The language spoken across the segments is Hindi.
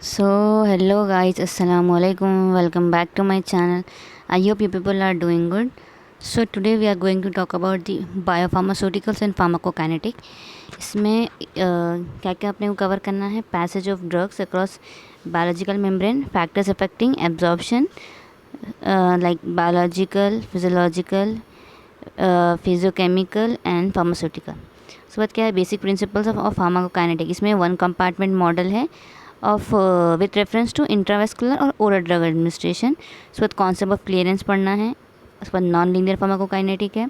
So, hello guys, assalamu alaikum, welcome back to my channel. I hope you people are doing good. So, today we are going to talk about the biopharmaceuticals and pharmacokinetic. इसमें क्या क्या अपने को कवर करना है, passage of drugs across biological membrane, factors affecting absorption like biological, physiological, physicochemical and pharmaceutical. उसके बाद क्या है, बेसिक प्रिंसिपल्स ऑफ फार्माकोकाइनेटिक. इसमें वन कंपार्टमेंट मॉडल है of with reference to intravascular और ओरल ड्रग एडमिनिस्ट्रेशन. उसके बाद कॉन्सेप्ट ऑफ क्लियरेंस पढ़ना है. उसके बाद नॉन लीनियर फार्माकोकाइनेटिक है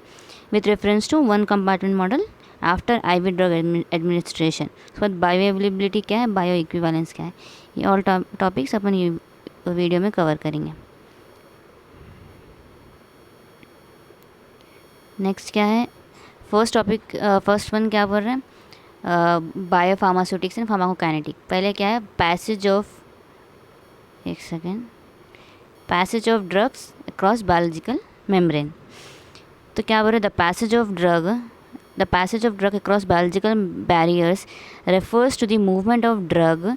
with reference to one compartment model after IV drug administration. उसके बाद बायो अवेलेबिलिटी क्या है, बायो इक्विवेलेंस क्या है. ये ऑल टॉपिक्स अपन ये वीडियो में कवर करेंगे. नेक्स्ट क्या है, फर्स्ट टॉपिक, फर्स्ट वन क्या बोल रहे हैं, बायो फार्मास्यूटिक्स एंड फार्माकोकाइनेटिक. पहले क्या है, passage of drugs across biological membrane. तो क्या बोल रहे, the passage of drug across biological barriers refers to the movement of drug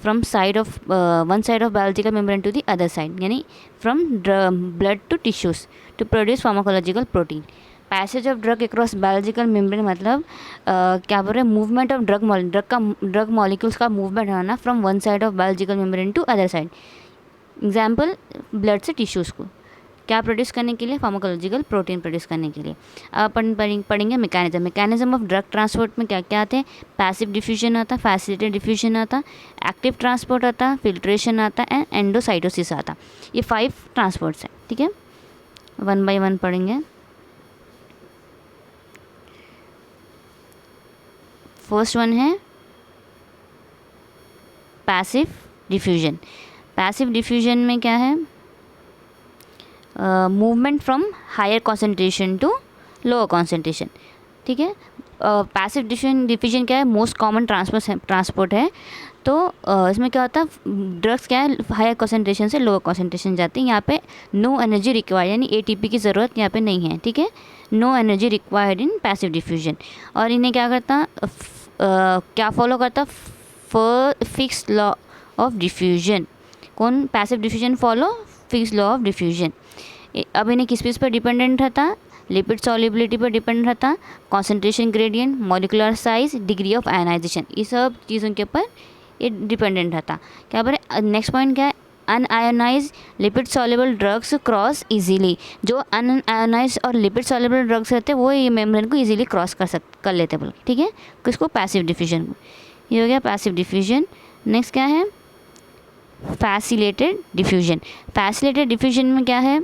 from side of one side of biological membrane to the other side, यानी from blood to tissues to produce pharmacological protein. Passage of drug across biological membrane मतलब क्या बोल रहे हैं, मूवमेंट ऑफ ड्रग मॉलिक्यूल्स का मूवमेंट होना from one side of biological membrane to other side. Example, blood से टिश्यूज़ को क्या प्रोड्यूस करने के लिए, फार्माकोलॉजिकल प्रोटीन प्रोड्यूस करने के लिए. अपन पढ़ेंगे मैकेनिज्म ऑफ ड्रग ट्रांसपोर्ट में क्या क्या आते हैं. पैसिव डिफ्यूजन आता, फैसिलिटेटेड डिफ्यूजन आता, एक्टिव ट्रांसपोर्ट आता, फिल्ट्रेशन आता एंड एंडोसाइटोसिस आता. ये 5 ट्रांसपोर्ट्स हैं. ठीक है, वन बाय वन पढ़ेंगे. फर्स्ट वन है पैसिव डिफ्यूजन. पैसिव डिफ्यूजन में क्या है, movement from higher concentration to lower concentration. ठीक है, पैसिव डिफ्यूजन क्या है, मोस्ट कॉमन ट्रांसपोर्ट है. तो इसमें क्या होता है, ड्रग्स क्या है, हायर कॉन्सेंट्रेशन से लोअर कॉन्सेंट्रेशन जाती है. यहाँ पे नो एनर्जी रिक्वायर्ड, यानी एटीपी की ज़रूरत यहाँ पे नहीं है. ठीक है, no energy required in passive diffusion. और इन्हें क्या करता, क्या फॉलो करता, फिक्स लॉ ऑफ डिफ्यूजन. कौन, passive diffusion follow Fick's law of diffusion. अब इन्हें किस चीज़ पर डिपेंडेंट रहता, लिपिड सॉल्युबिलिटी पर डिपेंडेंट रहता, concentration gradient, molecular size, degree of ionization, ये सब चीज़ों के ऊपर ये डिपेंडेंट रहता. क्या बोले, नेक्स्ट पॉइंट क्या है, un-ionised lipid soluble drugs cross easily. जो अनआयोनाइज और लिपिड सॉल्युबल ड्रग्स रहते हैं वो ये मेम्ब्रेन को इजीली क्रॉस कर लेते बोल. ठीक है, किसको, पैसिव डिफ्यूजन को. ये हो गया पैसिव डिफ्यूजन. नेक्स्ट क्या है, फैसिलिटेटेड डिफ्यूजन. फैसिलिटेटेड डिफ्यूजन में क्या है,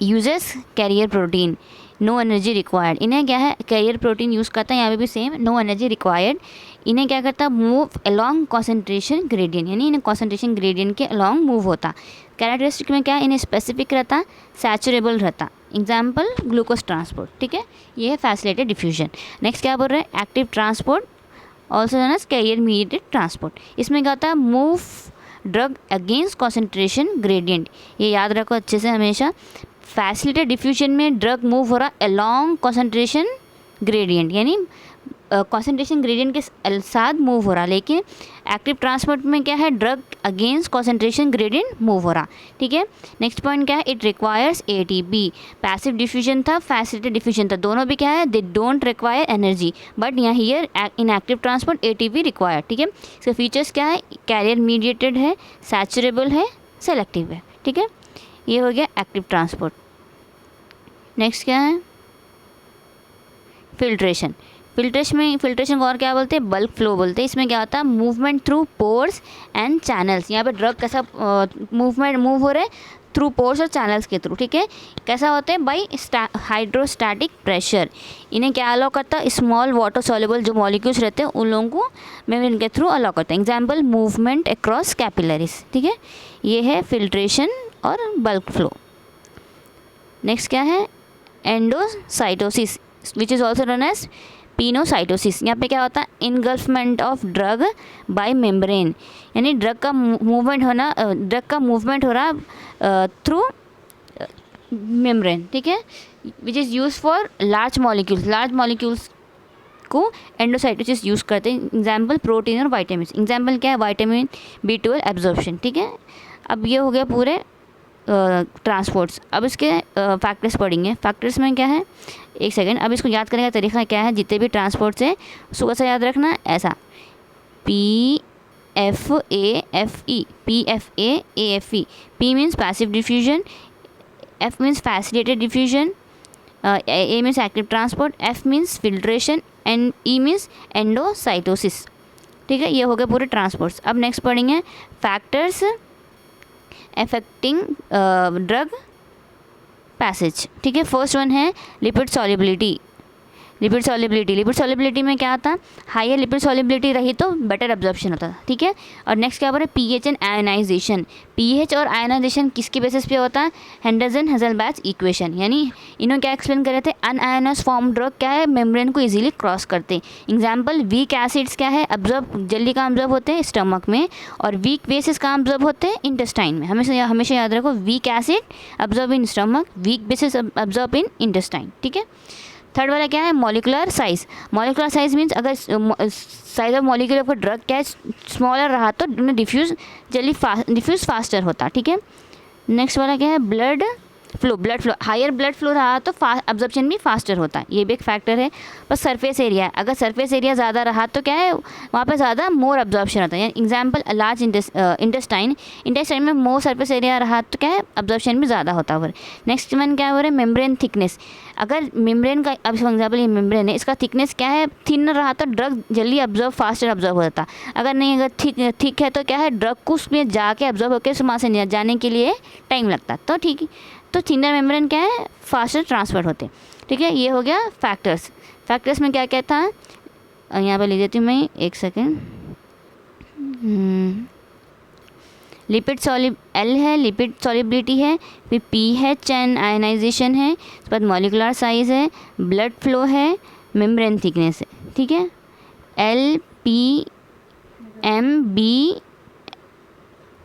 uses carrier protein, no energy required. इन्हें क्या है, कैरियर प्रोटीन यूज़ करता है, यहाँ पे भी सेम, नो एनर्जी रिक्वायर्ड. इन्हें क्या करता, मूव अलॉन्ग कॉन्सेंट्रेशन ग्रेडियंट, यानी इन्हें कॉन्सेंट्रेशन ग्रेडियंट के अलॉन्ग मूव होता. कैरेक्टरिस्टिक में क्या है, इन्हें स्पेसिफिक रहता, सैचुरेबल रहता. Example, glucose transport. ठीक है, ये है फैसिलिटेटेड डिफ्यूजन. नेक्स्ट क्या बोल रहे हैं, active transport, also known as carrier mediated transport. इसमें क्या होता है, move drug against concentration gradient. ये याद रखो अच्छे से हमेशा. फैसिलिटेटेड डिफ्यूजन में ड्रग मूव हो रहा अलॉन्ग कॉन्सेंट्रेशन ग्रेडियंट, यानी कॉन्सेंट्रेशन ग्रेडियंट के साथ मूव हो रहा. लेकिन एक्टिव ट्रांसपोर्ट में क्या है, drug against concentration gradient move हो रहा. ठीक है, नेक्स्ट पॉइंट क्या है, it requires ATP. Passive diffusion था, फैसिलिटेटेड डिफ्यूजन था, दोनों भी क्या है, they don't require energy, but यहाँ here in active transport ATP required. ठीक है, इसके फीचर्स क्या है, कैरियर मीडिएटेड है, सैचुरेबल है, सेलेक्टिव है. ठीक है, ये हो गया एक्टिव ट्रांसपोर्ट. नेक्स्ट क्या है, फिल्ट्रेशन. फिल्ट्रेशन को और क्या बोलते हैं, बल्क फ्लो बोलते हैं. इसमें क्या होता है, movement through pores and channels. यहाँ पे ड्रग कैसा मूव हो रहे हैं, थ्रू पोर्स और चैनल्स के थ्रू. ठीक है, कैसा होता है, बाई हाइड्रोस्टैटिक प्रेशर. इन्हें क्या अलाउ करता है, स्मॉल वाटर सॉल्युबल जो मॉलिक्यूल्स रहते हैं उन लोगों को मेम्ब्रेन के थ्रू अलाउ करता है. Example, movement across capillaries. ठीक है, ये है फिल्ट्रेशन और बल्क फ्लो. नेक्स्ट क्या है, endocytosis, which is also known as pinocytosis. यहाँ पे क्या होता है, engulfment of drug by membrane, यानी ड्रग का मूवमेंट हो रहा थ्रू मेम्ब्रेन. ठीक है, which is use for large molecules को एंडोसाइटोसिस यूज़ करते हैं। एग्जाम्पल प्रोटीन और वाइटामिन। एग्जाम्पल क्या है, विटामिन B12 एब्जॉर्प्शन, ठीक है। अब ये हो गया पूरे ट्रांसपोर्ट्स। अब इसके फैक्टर्स पढ़ेंगे। फैक्टर्स में क्या है, एक सेकेंड, अब इसको याद करने का तरीका क्या है, जितने भी ट्रांसपोर्ट्स है उसको कैसे याद रखना, ऐसा PFAFE, PFAAFE। P means passive diffusion, F means facilitated diffusion, A means active transport, F means filtration and E means endocytosis, ठीक है। ये हो गए पूरे ट्रांसपोर्ट्स। अब नेक्स्ट पढ़ेंगे फैक्टर्स अफेक्टिंग ड्रग पैसेज, ठीक है। फर्स्ट वन है लिपिड सॉल्युबिलिटी। लिपिड सॉल्युबिलिटी में क्या आता है, हायर लिपिड सॉल्युबिलिटी रही तो बेटर एब्जॉर्प्शन होता है, ठीक है। और नेक्स्ट क्या बोल रहे हैं, पीएच एंड आयोनाइजेशन। पीएच और आयोनाइजेशन किसके बेसिस पे होता है, हेंडरसन हेज़लबैच इक्वेशन। यानी इन्होंने क्या एक्सप्लेन कर रहे थे, अनआयोनाइज्ड फॉर्म ड्रग क्या है, मेम्ब्रेन को इजीली क्रॉस करते हैं। एग्जांपल वीक एसिड्स क्या है, अब्जॉर्ब जल्दी कहाँ अब्जॉर्ब होते हैं, स्टमक में, और वीक बेसिस कहाँ अब्जॉर्ब होते हैं, इंटेस्टाइन में। हमेशा याद रखो, weak acid absorb in stomach, weak basis absorb in intestine, ठीक है। थर्ड वाला क्या है, molecular size. Molecular size means अगर size of molecule of drug क्या है, स्मॉलर रहा तो डिफ्यूज़ फास्टर होता, ठीक है। नेक्स्ट वाला क्या है, blood flow. Higher blood flow रहा तो अब्जॉर्प्शन भी फास्टर होता है, ये भी एक फैक्टर है। बस सरफेस एरिया है, अगर सरफेस एरिया ज़्यादा रहा तो क्या है, वहाँ पे ज़्यादा मोर अब्जॉर्प्शन होता है। यानी एग्जांपल लार्ज इंटेस्टाइन में मोर सरफेस एरिया रहा तो क्या है, अब्जॉर्प्शन भी ज़्यादा होता है। नेक्स्ट वन क्या हो रहा है, मेम्ब्रेन थिकनेस। अगर मेम्ब्रेन का, अब फॉर एग्जाम्पल ये मेम्ब्रेन है, इसका थिकनेस क्या है, थिन रहा तो ड्रग जल्दी फास्टर अब्जॉर्व हो जाता। अगर नहीं, अगर थिक है तो क्या है, ड्रग को उसमें जाके अब्जॉर्व होकर वहाँ से जाने के लिए टाइम लगता, तो ठीक है। तो थिनर मेम्ब्रेन क्या है, फास्टर ट्रांसफर होते, ठीक है। ये हो गया फैक्टर्स में क्या क्या था, यहाँ पर लिख देती हूँ मैं, एक सेकेंड। लिपिड L है, लिपिड सॉल्युबिलिटी है, फिर pH एंड आयनाइजेशन है, उसके बाद मॉलिकुलर साइज है, ब्लड फ्लो है, मेम्ब्रेन थिकनेस है, ठीक है। LPMB,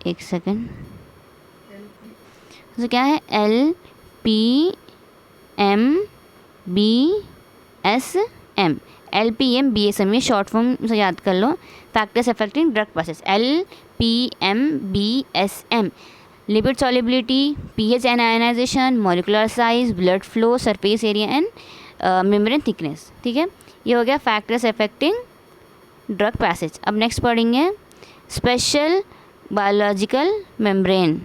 एक सेकेंड, तो क्या है, LPMBSM, LPMBSM, ये शॉर्ट फॉर्म से याद कर लो, factors affecting drug passage, LPMBSM। Lipid solubility, pH and ionisation, molecular size, blood flow, surface area and membrane thickness, ठीक है। ये हो गया फैक्टर्स अफेक्टिंग ड्रग पैसेज। अब नेक्स्ट पढ़ेंगे special biological membrane.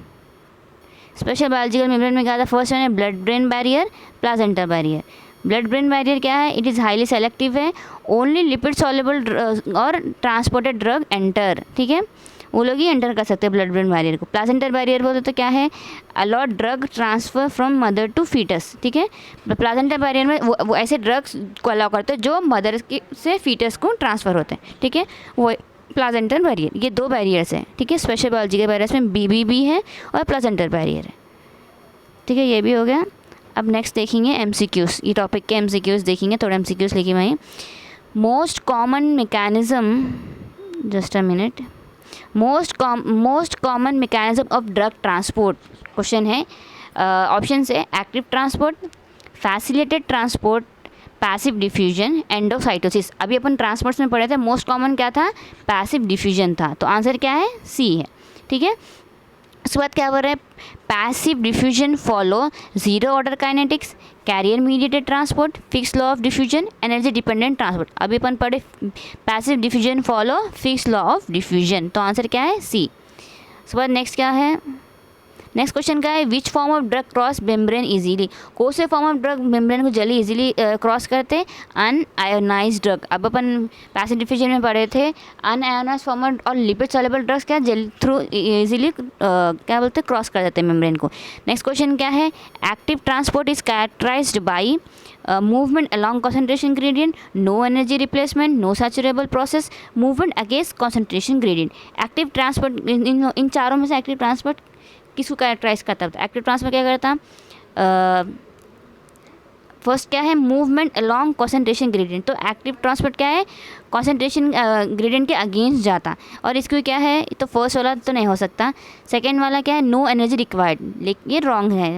Special biological membrane में क्या था, फर्स्ट वन है blood brain barrier, placenta barrier. Blood brain barrier क्या है, इट इज़ हाईली सेलेक्टिव है, ओनली लिपिड सॉल्युबल और ट्रांसपोर्टेड ड्रग एंटर, ठीक है, वो लोग ही एंटर कर सकते हैं ब्लड ब्रेन बैरियर को। प्लाजेंटा बैरियर बोलते तो क्या है, a lot drug transfer from mother to foetus, ठीक है। प्लाजेंटा बैरियर में वो ऐसे ड्रग्स को अलाउ करते हैं जो मदर से फीटस को ट्रांसफ़र होते हैं, ठीक है, वो प्लाजेंटल बैरियर। ये दो बैरियर्स हैं, ठीक है। स्पेशल बायोलॉजिकल बैरियर्स में BBB है और प्लाजेंटल बैरियर है, ठीक है, ये भी हो गया। अब नेक्स्ट देखेंगे MCQs, ये टॉपिक के MCQs देखेंगे, थोड़ा MCQs लिखी मैं। Most common mechanism, just a minute, most common mechanism of drug transport, question है। ऑप्शन है active transport, facilitated transport, passive diffusion, endocytosis. अभी अपन ट्रांसपोर्ट्स में पढ़े थे, मोस्ट कॉमन क्या था, पैसिव डिफ्यूजन था, तो आंसर क्या है, C है, ठीक है। उसके बाद क्या बोल रहे हैं, passive diffusion follow zero order kinetics, carrier mediated transport, Fick's law of diffusion, energy dependent transport. अभी अपन पढ़े passive diffusion follow Fick's law of diffusion, तो आंसर क्या है, C। उसके बाद नेक्स्ट क्या है, नेक्स्ट क्वेश्चन क्या है, which form of drug cross membrane easily. कौन से फॉर्म ऑफ ड्रग मेम्ब्रेन को जल्दी इजीली क्रॉस करते हैं, अनआयोनाइज्ड ड्रग। अब अपन पैसिव डिफ्यूजन में पढ़े थे, अनआयोनाइज्ड फॉर्म और लिपिड सॉल्युबल ड्रग्स क्या जल्दी थ्रू इजीली क्या बोलते हैं, क्रॉस कर देते हैं मेम्ब्रेन को। नेक्स्ट क्वेश्चन क्या है, active transport is characterised by movement along concentration gradient, no energy replacement, no saturable process, movement against concentration gradient। Active transport, इन चारों में से एक्टिव ट्रांसपोर्ट किसको कैरेक्टराइज करता है, एक्टिव ट्रांसपोर्ट क्या करता, फर्स्ट क्या है, मूवमेंट अलॉन्ग कॉन्सेंट्रेशन ग्रेडियंट, तो एक्टिव ट्रांसपोर्ट क्या है, कॉन्सेंट्रेशन ग्रेडियंट के अगेंस्ट जाता, और इसको क्या है, तो फर्स्ट वाला तो नहीं हो सकता। सेकेंड वाला क्या है, नो एनर्जी रिक्वायर्ड, लेकिन ये रॉन्ग है,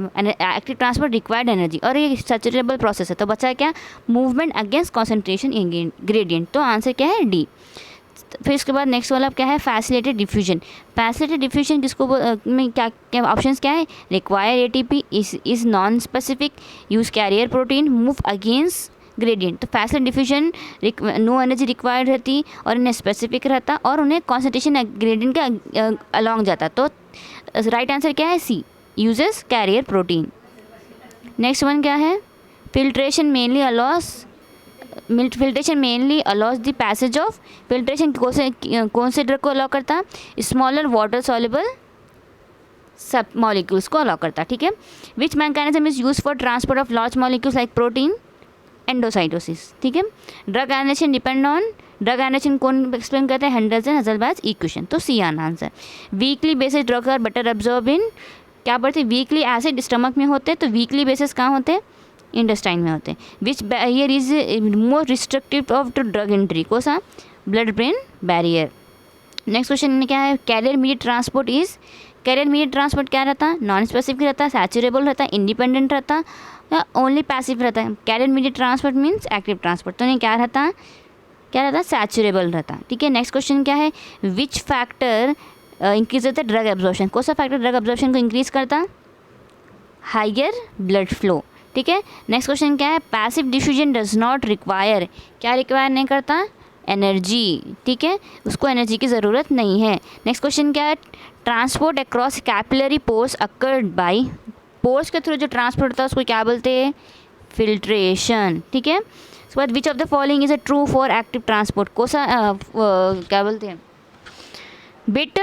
एक्टिव ट्रांसपोर्ट रिक्वायर्ड एनर्जी, और ये सैचुरेबल प्रोसेस है, तो बचा क्या, मूवमेंट अगेंस्ट कॉन्सेंट्रेशन ग्रेडियंट, तो आंसर क्या है डी। फिर इसके बाद नेक्स्ट वाला क्या है, फैसिलिटेटेड डिफ्यूजन। फैसिलिटेटेड डिफ्यूजन किसको में क्या क्या ऑप्शंस क्या है, require ATP, is non specific, use carrier protein, move against gradient. तो facilitated diffusion no energy required रहती और उन्हें स्पेसिफिक रहता और उन्हें कॉन्सेंट्रेशन ग्रेडियंट के अलॉन्ग जाता, तो राइट आंसर क्या है C, uses carrier protein. Next one क्या है, filtration mainly allows the passage of, filtration कौन से ड्रग को अलाउ करता, स्मॉलर वाटर सॉल्युबल सब मॉलिक्यूल्स को अलाउ करता, ठीक है। Which mechanism is use for transport of large molecules like protein, endocytosis, ठीक है। Drug analysis depend on, drug analysis कौन एक्सप्लेन करते हैं, हेंडरसन हजलबैच इक्वेशन, तो C answer. Weakly basis drug are better absorb in, क्या पढ़ते, वीकली एसिड स्टमक में होते हैं, तो वीकली बेसिस कहाँ होते हैं, इंटेस्टाइन में होते हैं। Which barrier is more restrictive of to drug entry, कौन सा, blood brain barrier. Next question में क्या है, carrier mediate transport is, carrier mediate transport क्या रहता, नॉन स्पेसिफिक रहता, सैचुरेबल रहता, इंडिपेंडेंट रहता या ओनली पैसिव रहता है। Carrier mediate transport means active transport, तो ये क्या रहता, सैचुरेबल रहता, ठीक है। नेक्स्ट क्वेश्चन क्या है, which factor increase the drug absorption, कौन सा फैक्टर ड्रग एब्जॉर्प्शन को इंक्रीज करता, हाइयर ब्लड फ्लो, ठीक है। नेक्स्ट क्वेश्चन क्या है, passive diffusion does not require, क्या रिक्वायर नहीं करता, एनर्जी, ठीक है, उसको एनर्जी की ज़रूरत नहीं है। नेक्स्ट क्वेश्चन क्या है, transport across capillary pores occurred by, pores के थ्रू जो ट्रांसपोर्ट होता है उसको क्या बोलते हैं, फिल्ट्रेशन, ठीक है। उसके बाद विच of the following is a true for active transport, कौन सा क्या बोलते हैं, बिट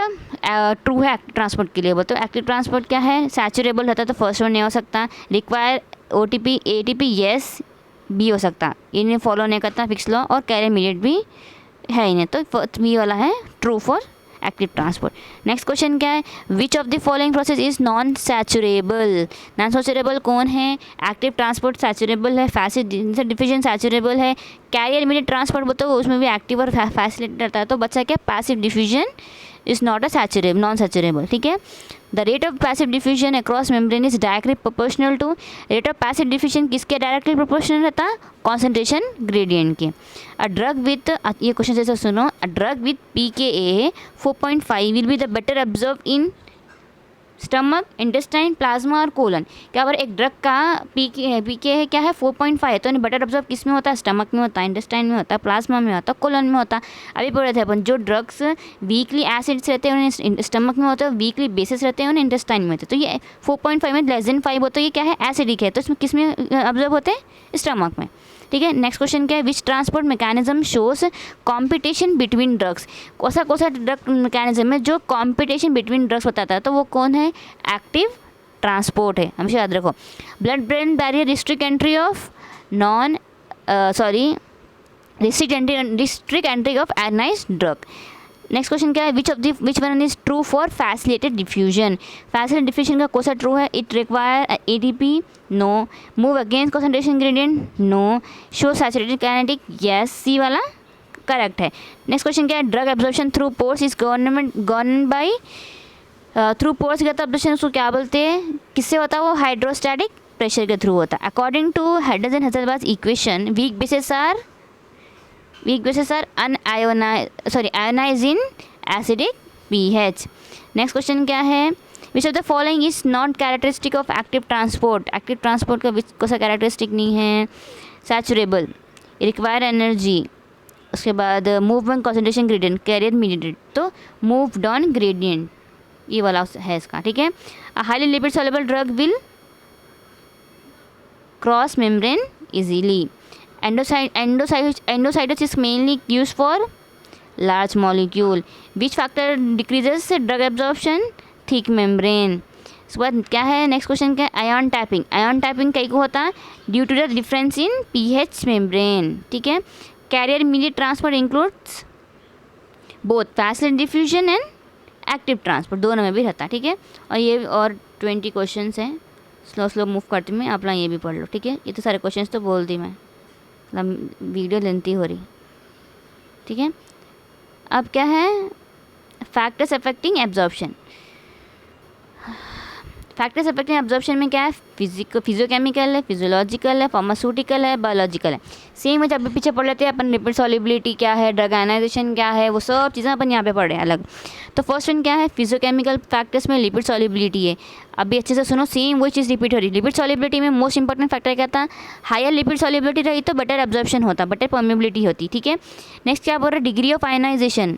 ट्रू है एक्टिव ट्रांसपोर्ट के लिए, बोलते हो एक्टिव ट्रांसपोर्ट क्या है, सैचुरेबल रहता है, तो फर्स्ट वन नहीं हो सकता, require OTP ATP yes B हो सकता, इन्हें फॉलो नहीं करता फिक्स लॉ, और कैरियर मीडिएट भी है इन्हें, तो बी वाला है true for active transport. Next question क्या है, which of the following process is non saturable, non saturable कौन है, एक्टिव ट्रांसपोर्ट सैचुरेबल है, फैसिलिटेटेड डिफ्यूजन सैचुरेबल है, कैरियर मीडिएट ट्रांसपोर्ट बोलते हो उसमें भी एक्टिव और फैसिलिटेटेड रहता है, तो बच्चा क्या, passive diffusion is not a saturable, non saturable, ठीक है। The rate of passive diffusion across membrane is directly proportional to, rate of passive diffusion किसके डायरेक्टली प्रोपोर्शनल रहता, कॉन्सेंट्रेशन ग्रेडियंट के। अ ड्रग विथ, ये क्वेश्चन जैसे सुनो, a drug with pKa 4.5 will be the better observe in stomach, intestine, plasma और कोलन। क्या पर एक ड्रग का पीके है क्या है 4.5 है, तो बेटर ऑब्जर्व किस में होता है, स्टमक में होता है, इंटेस्टाइन में होता है, प्लाज्मा में होता है, कोलन में होता है। अभी पढ़ रहे थे अपन, जो ड्रग्स वीकली एसिड्स रहते हैं उन्हें स्टमक में होते हैं, वीकली बेसिस रहते हैं उन्हें इंटेस्टाइन में होते हैं, तो ये 4.5 में लेस देन 5 होता है, ये क्या है, एसिडिक है, तो इसमें किस में ऑब्जर्व होते हैं, स्टमक में, ठीक है। नेक्स्ट क्वेश्चन क्या है, विच transport mechanism shows competition between drugs, कौन सा ड्रग मैकेनिज्म है जो कॉम्पिटिशन बिटवीन ड्रग्स बताता है, तो वो कौन है, एक्टिव ट्रांसपोर्ट है, हमेशा याद रखो। Blood brain barrier restrict entry of restrict entry of ionised drug. Next question क्या है, which one is true for facilitated diffusion, facilitated diffusion का कौन सा ट्रू है, it require ATP, no, move against concentration gradient, no, show saturated kinetic, yes, C वाला करेक्ट है। नेक्स्ट क्वेश्चन क्या है, drug absorption through pores is govern by, through pores का एब्जॉर्प्शन उसको क्या बोलते हैं, किससे होता है, वो हाइड्रोस्टैटिक प्रेशर के थ्रू होता है। According to Henderson Hasselbalch equation, weak basis are ionized in acidic pH। Next question क्या है, which of the following is not characteristic of active transport, active transport का विच कौन सा कैरेक्टरिस्टिक नहीं है, सैचुरेबल, रिक्वायर एनर्जी, उसके बाद movement concentration gradient, carrier mediated, तो मूव डाउन ग्रेडियंट, ये वाला है इसका, ठीक है। Highly lipid soluble drug will cross membrane easily. Endocytosis mainly used for large molecule. Which factor decreases drug absorption? Thick membrane. उसके बाद क्या है, नेक्स्ट क्वेश्चन क्या है, आयन टैपिंग, आयन टैपिंग कई को होता है due to the difference in pH membrane, ठीक है। Carrier mediate transport includes both facilitated diffusion and active transport, दोनों में भी रहता है, ठीक है। और ये और 20 क्वेश्चन हैं, स्लो स्लो मूव करती हूँ मैं, आप लोग ये भी पढ़ लो, ठीक है। ये तो सारे क्वेश्चंस तो बोल दी मैं, वीडियो लेंथी हो रही, ठीक है। अब क्या है, factors affecting absorption. Factors affecting absorption में क्या है, फिजियोकेमिकल है, फिजियोलॉजिकल है, फार्मास्यूटिकल है, बायोलॉजिकल है। सेम है, जब भी पीछे पढ़ लेते हैं अपन, लिपिड सॉल्युबिलिटी क्या है, ड्रग आयनाइजेशन क्या है, वो सब चीज़ें अपन यहाँ पे पढ़ रहे हैं अलग। तो फर्स्ट वन क्या है, फिजियोकेमिकल फैक्टर्स में लिपिड सॉल्युबिलिटी है। अभी अच्छे से सुनो, सेम वही चीज़ रिपीट हो रही है। लिपिड सॉल्युबिलिटी में मोस्ट इंपॉर्टेंट फैक्टर क्या था, हायर लिपिड सॉल्युबिलिटी रही तो बेटर एब्जॉर्प्शन होता, बेटर परमेबिलिटी होती, ठीक है। नेक्स्ट क्या बोल रहा है, degree of ionisation.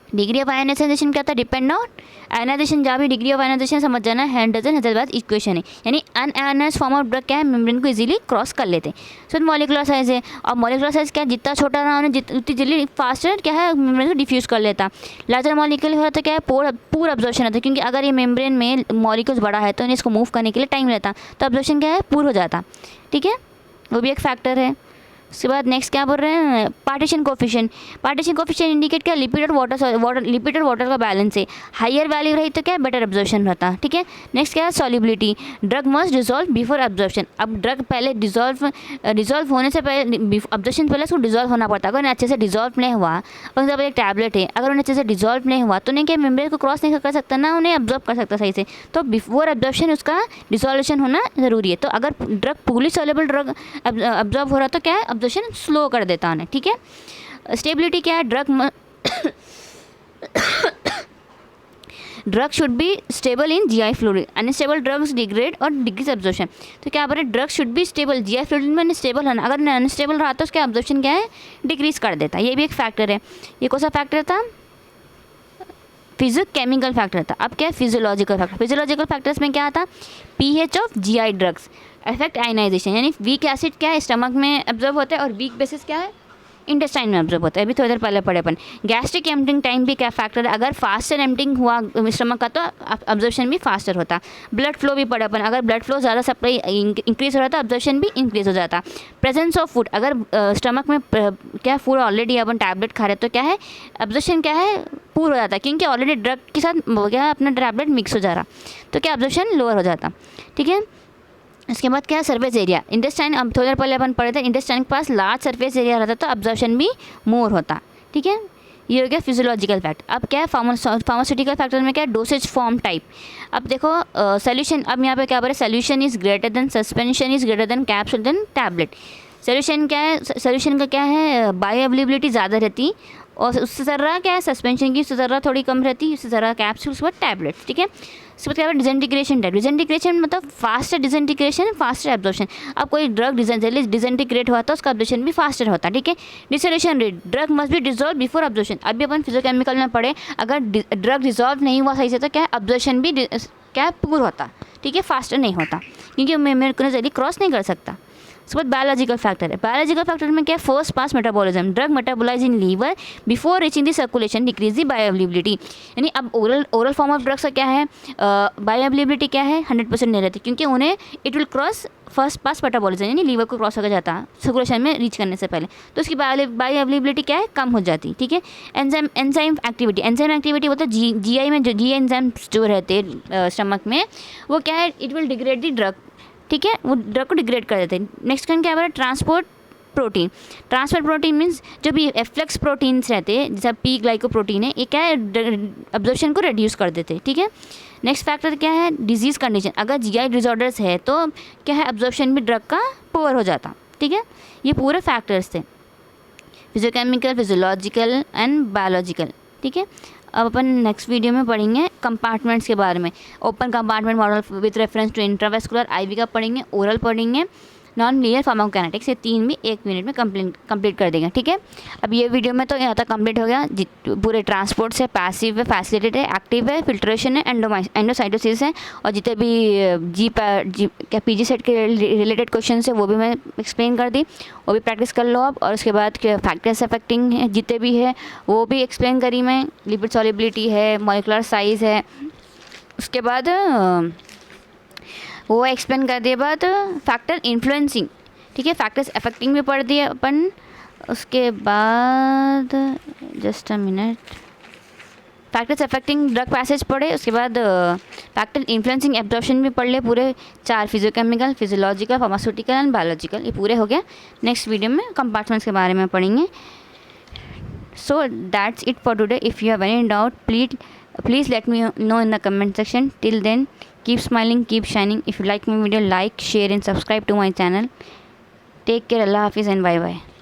Degree of ionisation क्या था, डिपेंड ऑन आयनाइजेशन। जहाँ भी डिग्री ऑफ आयनाइजेशन समझ जाना, हैंडर्सन हजलबाद इक्वेशन है, यानी अनआयनाइज्ड फॉर्म ऑफ ड्रग क्या है, मेम्ब्रेन को इजीली क्रॉस कर लेते हैं। सो मॉलिकुलर साइज है, और मॉलिकुलर साइज क्या, जितना छोटा रहा उन्हें उतनी जल्दी फास्टर क्या है मेम्ब्रेन को डिफ्यूज़ कर लेता। लार्जर मॉलिक्यूल हो तो क्या है, पूर अब्जॉर्प्शन होता है, क्योंकि अगर ये मेम्ब्रेन में मॉलिक्यूल्स बड़ा है तो इन्हें इसको मूव करने के लिए टाइम रहता, तो अब्जॉर्प्शन क्या है, पूर हो जाता, ठीक है। वो भी एक फैक्टर है। उसके बाद नेक्स्ट क्या बोल रहे हैं, partition coefficient. Partition coefficient indicate क्या, लिपिड और वाटर का बैलेंस है। हायर वैल्यू रही तो क्या बेटर एब्जॉर्प्शन रहता, ठीक है। नेक्स्ट क्या है, solubility. Drug must dissolve before absorption. अब ड्रग पहले डिजॉल्व होने से पहले, एब्जॉर्प्शन पहले उसको डिजॉल्व होना पड़ता। अगर अच्छे से डिजॉल्व नहीं हुआ, फॉर एग्जाम्पल एक टैबलेट है, अगर उन्हें अच्छे से डिजॉल्व नहीं हुआ तो उन्हें क्या मेम्ब्रेन को क्रॉस नहीं कर सकता ना, उन्हें एब्जॉर्ब कर सकता सही से। तो बिफोर एब्जॉर्प्शन उसका डिसोल्यूशन होना ज़रूरी है। तो अगर ड्रग पूरी सॉल्युबल ड्रग एब्जॉर्ब हो रहा तो क्या है, एब्जॉर्प्शन स्लो कर देता है, ठीक है। स्टेबिलिटी क्या है, drug should be stable in GI fluid, unstable drugs degrade और डिक्रीज एब्जॉर्प्शन। तो क्या बोल रहे, drug should be stable, GI fluid में स्टेबल होना, अगर अनस्टेबल रहा तो उसका एब्जॉर्प्शन क्या है, डिक्रीज कर देता है। ये भी एक फैक्टर है। ये कौन सा फैक्टर था, फिजियोकेमिकल फैक्टर था। अब क्या है, फिजियोलॉजिकल फैक्टर। फिजियोलॉजिकल फैक्टर्स में क्या आता, pH of GI drugs, effect ionisation, यानी वीक एसिड क्या है स्टमक में एब्जॉर्ब होता है और वीक बेसिस क्या है इंटेस्टाइन में एब्जॉर्ब होता है। अभी थोड़ी देर पहले पढ़े अपन। गैस्ट्रिक एम्पटिंग टाइम भी क्या फैक्टर है, अगर फास्टर एम्पटिंग हुआ स्टमक का तो एब्जॉर्प्शन भी फास्टर होता। ब्लड फ्लो भी पढ़े अपन, अगर ब्लड फ्लो ज़्यादा सप्लाई इंक्रीज हो रहा था, एब्जॉर्प्शन भी इंक्रीज हो जाता। प्रेजेंस ऑफ फूड, अगर स्टमक में क्या फूड ऑलरेडी अपन टैबलेट खा रहे तो क्या है, एब्जॉर्प्शन क्या है पूर हो जाता, क्योंकि ऑलरेडी ड्रग के साथ क्या अपना टैबलेट मिक्स हो जा रहा, तो क्या एब्जॉर्प्शन लोअर हो जाता, ठीक है। इसके बाद क्या है, सरफेस एरिया। इंटेस्टाइन, अब थोड़ी देर पहले अपन पढ़े थे, इंटेस्टाइन के पास लार्ज सरफेस एरिया रहता तो एब्जॉर्प्शन भी मोर होता, ठीक है। ये हो गया फिजियोलॉजिकल फैक्ट। अब क्या है, फार्मास्यूटिकल फैक्टर में क्या है, डोसेज फॉर्म टाइप। अब देखो सोल्यूशन, अब यहाँ पे क्या बोल रहे, solution is greater than suspension is greater than capsule than tablet. Solution क्या है, सोल्यूशन का क्या है, बायो अवेलेबिलिटी ज़्यादा रहती, और उससे ज़रा क्या है, सस्पेंशन की उससे ज़रा थोड़ी कम रहती, उससे ज़रा कैप्सूल्स व टैबलेट्स, ठीक है। उसके बाद क्या है, डिसइंटीग्रेशन टाइप। डिसइंटीग्रेशन मतलब फास्टर डिसइंटीग्रेशन, फास्टर एब्जॉर्प्शन। अब कोई ड्रग डिसइंटीग्रेट हुआ तो उसका एब्जॉर्प्शन भी फास्टर होता, ठीक है। Dissolution rate, drug must be dissolve before absorption. अभी अपन फिजियोकेमिकल में पढ़े, अगर ड्रग डिजॉल्व नहीं हुआ सही से तो क्या एब्जॉर्प्शन भी क्या पूर होता, ठीक है, फास्टर नहीं होता, क्योंकि मेरे को जल्दी क्रॉस नहीं कर सकता। उसके बाद बायोलॉजिकल फैक्टर है। बायोलॉजिकल फैक्टर में क्या है, first pass metabolism, drug metabolise in liver before reaching the circulation, decrease the bioavailability. यानी अब ओरल फॉर्म ऑफ ड्रग्स का क्या है, बायोअवेलेबिलिटी क्या है, 100% नहीं रहती, क्योंकि उन्हें it will cross first pass metabolism, यानी लीवर को क्रॉस होकर जाता है सर्कुलेशन में रीच करने से पहले, तो उसकी बायोअवेलेबिलिटी क्या है, कम हो जाती, ठीक है। एंजाइम एक्टिविटी मतलब जीआई में जो जीआई एंजाइम्स जो रहते हैं स्टमक में, वो क्या है, it will degrade the drug, ठीक है, वो ड्रग को डिग्रेड कर देते हैं। नेक्स्ट क्या है, transport protein. Transport protein means जो भी एफ्लेक्स प्रोटीन्स रहते हैं, जैसा पी ग्लाइकोप्रोटीन है, ये क्या है, एब्जॉर्प्शन को रिड्यूस कर देते हैं, ठीक है। नेक्स्ट फैक्टर क्या है, डिजीज़ कंडीशन। अगर जीआई डिसऑर्डर्स है तो क्या है, एब्जॉर्प्शन भी ड्रग का पुअर हो जाता, ठीक है। ये पूरे फैक्टर्स थे, फिजियोकेमिकल, फिजियोलॉजिकल एंड बायोलॉजिकल, ठीक है। अब अपन नेक्स्ट वीडियो में पढ़ेंगे कंपार्टमेंट्स के बारे में। Open compartment model with reference to intravascular IV का पढ़ेंगे, ओरल पढ़ेंगे, नॉन लीनियर फार्माकोकाइनेटिक्स, ये 3 भी 1 मिनट में कंप्लीट कर देंगे, ठीक है। अब ये वीडियो में तो यहाँ तक कंप्लीट हो गया। पूरे ट्रांसपोर्ट से, पैसिव है, फैसिलिटेटेड है, एक्टिव है, फिल्ट्रेशन है, एंडोसाइटोसिस है, और जितने भी क्या पीजी सेट के रिलेटेड क्वेश्चन है वो भी मैं एक्सप्लेन कर दी, वो भी प्रैक्टिस कर लो आप। और उसके बाद फैक्टर्स अफेक्टिंग है जितने भी है वो भी एक्सप्लेन करी मैं, लिपिड सॉल्युबिलिटी है, मॉलिक्यूलर साइज़ है, उसके बाद वो एक्सप्लेन कर दिए बाद फैक्टर इन्फ्लुएंसिंग, ठीक है, फैक्टर्स अफेक्टिंग भी पढ़ दिए अपन। उसके बाद just a minute, factors affecting drug passage पढ़े, उसके बाद फैक्टर इन्फ्लुएंसिंग एब्जॉर्प्शन भी पढ़ ले पूरे 4, physicochemical, physiological, pharmaceutical and biological, ये पूरे हो गया। नेक्स्ट वीडियो में कंपार्टमेंट्स के बारे में पढ़ेंगे। So that's it for today. If you have any doubt, please let me know in the comment section. Till then, keep smiling, keep shining. If you like my video, like, share and subscribe to my channel. Take care. Allah Hafiz and bye bye.